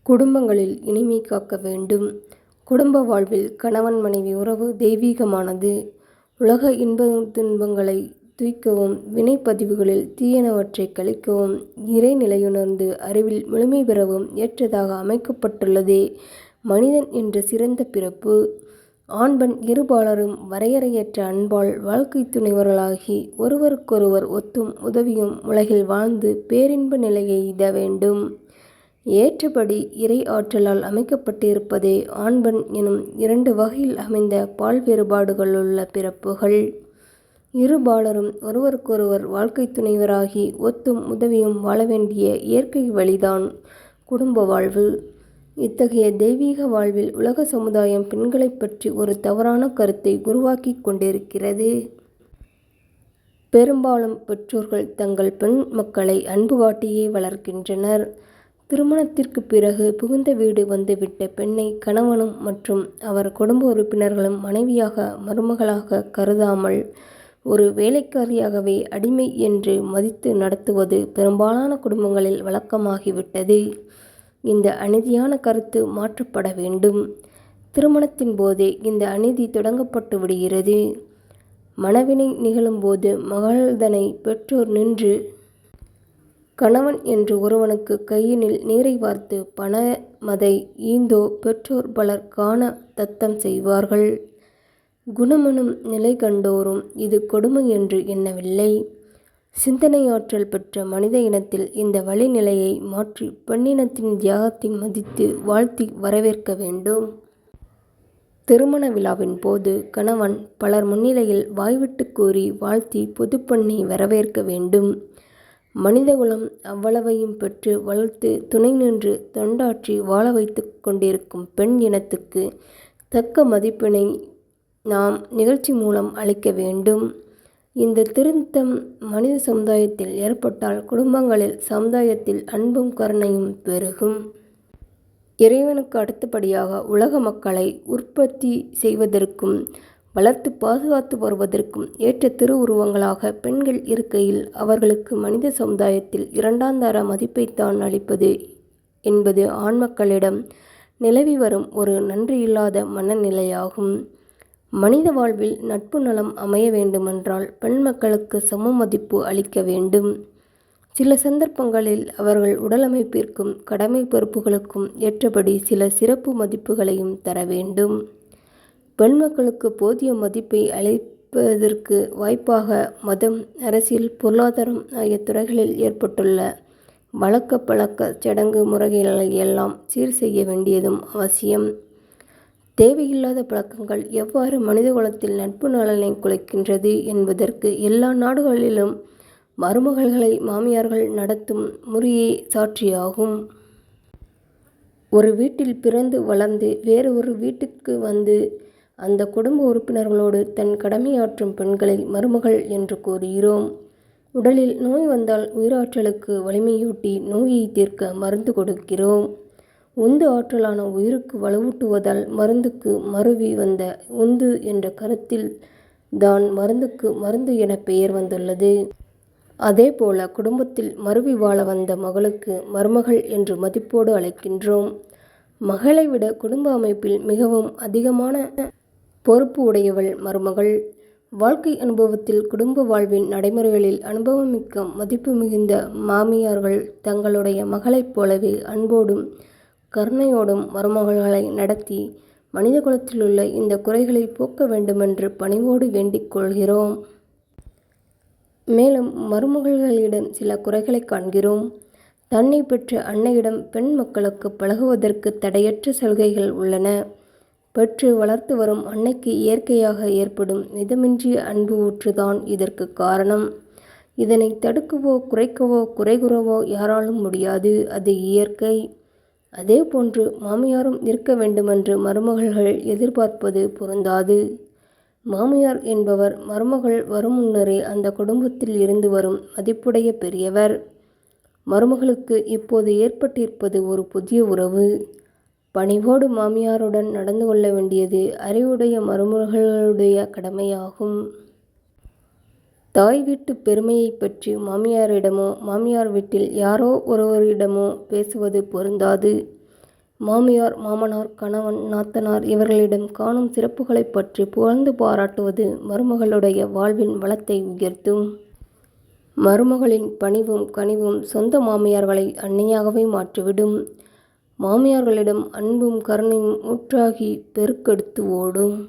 குடும்பங்களில் இனிமை காக்க வேண்டும். குடும்ப வாழ்வில் கணவன் மனைவி உறவு தெய்வீகமானது. உலக இன்ப துன்பங்களை தூய்க்கவும், வினைப்பதிவுகளில் தீயனவற்றை கழிக்கவும், இறைநிலையுணர்ந்து அறிவில் முழுமை பெறவும் ஏற்றதாக அமைக்கப்பட்டுள்ளதே மனிதன் என்ற சிறந்த பிறப்பு. ஆண் பெண் இருபாலரும் வரையறையற்ற அன்பால் வாழ்க்கை துணைவர்களாகி ஒருவருக்கொருவர் ஒத்தும் உதவியும் உலகில் வாழ்ந்து பேரின்ப நிலையை எய்த வேண்டும். ஏற்றபடி இறை ஆற்றலால் அமைக்கப்பட்டிருப்பதே ஆண் பெண் எனும் இரண்டு வகையில் அமைந்த பால் வேறுபாடுகளுள்ள பிறப்புகள். இருபாலரும் ஒருவருக்கொருவர் வாழ்க்கை துணைவராகி ஒத்தும் உதவியும் வாழ வேண்டிய இயற்கை வழிதான் குடும்ப வாழ்வு. இத்தகைய தெய்வீக வாழ்வில் உலக சமுதாயம் பெண்களைப் பற்றி ஒரு தவறான கருத்தை உருவாக்கி கொண்டிருக்கிறது. பெரும்பாலும் பெற்றோர்கள் தங்கள் பெண் மக்களை அன்பு காட்டியே வளர்க்கின்றனர். திருமணத்திற்கு பிறகு புகுந்த வீடு வந்துவிட்ட பெண்ணை கணவனும் மற்றும் அவர் குடும்ப உறுப்பினர்களும் மனைவியாக மருமகளாக கருதாமல் ஒரு வேலைக்காரியாகவே அடிமை என்று மதித்து நடத்துவது பெரும்பாலான குடும்பங்களில் வழக்கமாகிவிட்டது. இந்த அநீதியான கருத்து மாற்றப்பட வேண்டும். திருமணத்தின் போதே இந்த அநீதி தொடங்கப்பட்டு விடுகிறது. மணவினை நிகழும்போது மகள்தனை பெற்றோர் நின்று கணவன் என்று ஒருவனுக்கு கையினில் நீரை வார்த்து பணமதை ஈந்தோ பெற்றோர் பலர் காண தத்தம் செய்வார்கள். குணமெனும் நிலை கண்டோரும் இது கொடுமை என்று எண்ணவில்லை. சிந்தனையாற்றல் பெற்ற மனித இனத்தில் இந்த வழிநிலையை மாற்றி பெண்ணினத்தின் தியாகத்தை மதித்து வாழ்த்தி வரவேற்க வேண்டும். திருமண விழாவின் போது கணவன் பலர் முன்னிலையில் வாய்விட்டு கூறி வாழ்த்தி பொதுப்பெண்ணை வரவேற்க வேண்டும். மனிதகுலம் அவ்வளவையும் பெற்று வளர்த்து துணை நின்று தொண்டாற்றி வாழ வைத்து கொண்டிருக்கும் பெண் இனத்துக்கு தக்க மதிப்பினை நாம் நிகழ்ச்சி மூலம் அளிக்க வேண்டும். இந்த திருத்தம் மனித சமுதாயத்தில் ஏற்பட்டால் குடும்பங்களில் சமுதாயத்தில் அன்பும் கருணையும் பெருகும். இறைவனுக்கு அடுத்தபடியாக உலக மக்களை உற்பத்தி செய்வதற்கும் வளர்த்து பாதுகாத்து வருவதற்கும் ஏற்ற திருவுருவங்களாக பெண்கள் இருக்கையில் அவர்களுக்கு மனித சமுதாயத்தில் இரண்டாந்தர மதிப்பைத்தான் அளிப்பது என்பது ஆண் மக்களிடம் நிலவி வரும் ஒரு நன்றியில்லாத மனநிலையாகும். மனித வாழ்வில் நட்பு நலம் அமைய வேண்டுமென்றால் பெண் மக்களுக்கு சம மதிப்பு அளிக்க வேண்டும். சில சந்தர்ப்பங்களில் அவர்கள் உடலமைப்பிற்கும் கடமை பொறுப்புகளுக்கும் ஏற்றபடி சில சிறப்பு மதிப்புகளையும் தர வேண்டும். பெண் மக்களுக்கு போதிய மதிப்பை அளிப்பதற்கு வாய்ப்பாக மதம், அரசியல், பொருளாதாரம் ஆகிய துறைகளில் ஏற்பட்டுள்ள வழக்க பழக்க சடங்கு முறைகளை எல்லாம் சீர் செய்ய வேண்டியதும் அவசியம். தேவையில்லாத பழக்கங்கள் எவ்வாறு மனிதகுலத்தில் நட்பு நலனை குலைக்கின்றது என்பதற்கு எல்லா நாடுகளிலும் மருமகள்களை மாமியார்கள் நடத்தும் முறையே சாட்சியாகும். ஒரு வீட்டில் பிறந்து வளர்ந்து வேறு ஒரு வீட்டுக்கு வந்து அந்த குடும்ப உறுப்பினர்களோடு தன் கடமையாற்றும் பெண்களை மருமகள் என்று கூறுகிறோம். உடலில் நோய் வந்தால் உயிராற்றலுக்கு வலிமையூட்டி நோயை தீர்க்க மருந்து கொடுக்கிறோம். உந்து ஆற்றலான உயிருக்கு வலுவூட்டுவதால் மருந்துக்கு மருவி வந்த உந்து என்ற கருத்தில் தான் மருந்துக்கு மருந்து என பெயர் வந்துள்ளது. அதேபோல குடும்பத்தில் மருவி வாழ வந்த மகளுக்கு மருமகள் என்று மதிப்போடு அழைக்கின்றோம். மகளை விட குடும்ப அமைப்பில் மிகவும் அதிகமான பொறுப்பு உடையவள் மருமகள். வாழ்க்கை அனுபவத்தில் குடும்ப வாழ்வின் நடைமுறைகளில் அனுபவமிக்க மதிப்பு மிகுந்த மாமியார்கள் தங்களுடைய மகளைப் போலவே அன்போடும் கருணையோடும் மருமகள்களை நடத்தி மனித குலத்திலுள்ள இந்த குறைகளை போக்க வேண்டுமென்று பணிவோடு வேண்டிக் கொள்கிறோம். மேலும் மருமகள்களிடம் சில குறைகளை காண்கிறோம். தன்னை பெற்ற அன்னையிடம் பெண் மக்களுக்கு பழகுவதற்கு தடையற்ற சலுகைகள் உள்ளன. பெற்று வளர்த்து வரும் அன்னைக்கு இயற்கையாக ஏற்படும் மிதமின்றிய அன்பு ஊற்றுதான் இதற்கு காரணம். இதனை தடுக்கவோ குறைக்கவோ குறை கூறவோ யாராலும் முடியாது. அது இயற்கை. அதே போன்று மாமியாரும் இருக்க வேண்டுமென்று மருமகள்கள் எதிர்பார்ப்பது பொருந்தாது. மாமியார் என்பவர் மருமகள் வரும் முன்னரே அந்த குடும்பத்தில் இருந்து வரும் மதிப்புடைய பெரியவர். மருமகளுக்கு இப்போது ஏற்பட்டிருப்பது ஒரு புதிய உறவு. பணிவோடு மாமியாருடன் நடந்து கொள்ள வேண்டியது அறிவுடைய மருமகளுடைய கடமையாகும். தாய் வீட்டு பெருமையை பற்றி மாமியாரிடமோ மாமியார் வீட்டில் யாரோ ஒருவரிடமோ பேசுவது பொருந்தாது. மாமியார், மாமனார், கணவன், நாத்தனார் இவர்களிடம் காணும் சிறப்புகளைப் பற்றி புகழ்ந்து பாராட்டுவது மருமகளுடைய வாழ்வின் வளத்தை உயர்த்தும். மருமகளின் பணிவும் கனிவும் சொந்த மாமியார்களை அன்னையாகவே மாற்றிவிடும். மாமியார்களிடம் அன்பும் கருணையும் ஊற்றாகி பெருக்கெடுத்து ஓடும்.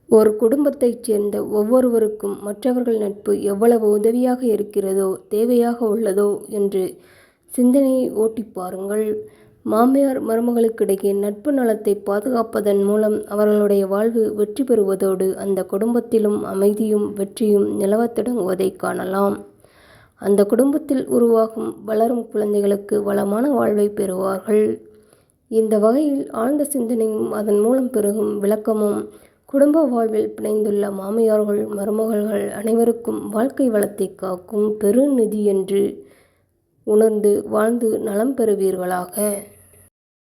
ஒரு குடும்பத்தைச் சேர்ந்த ஒவ்வொருவருக்கும் மற்றவர்கள் நட்பு எவ்வளவு உதவியாக இருக்கிறதோ, தேவையாக உள்ளதோ என்று சிந்தனையை ஓட்டிப் பாருங்கள். மாமியார் மருமகளுக்கிடையே நட்பு நலத்தை பாதுகாப்பதன் மூலம் அவர்களுடைய வாழ்வு வெற்றி பெறுவதோடு அந்த குடும்பத்திலும் அமைதியும் வெற்றியும் நிலவத் தொடங்குவதைக் காணலாம். அந்த குடும்பத்தில் உருவாகும் வளரும் குழந்தைகளுக்கு வளமான வாழ்வை பெறுவார்கள். இந்த வகையில் ஆழ்ந்த சிந்தனையும் அதன் மூலம் பெருகும் விளக்கமும் குடும்ப வாழ்வில் பிணைந்துள்ள மாமியார்கள், மருமகள்கள் அனைவருக்கும் வாழ்க்கை வளத்தை காக்கும் பெருநிதி என்று உணர்ந்து வாழ்ந்து நலம் பெறுவீர்களாக.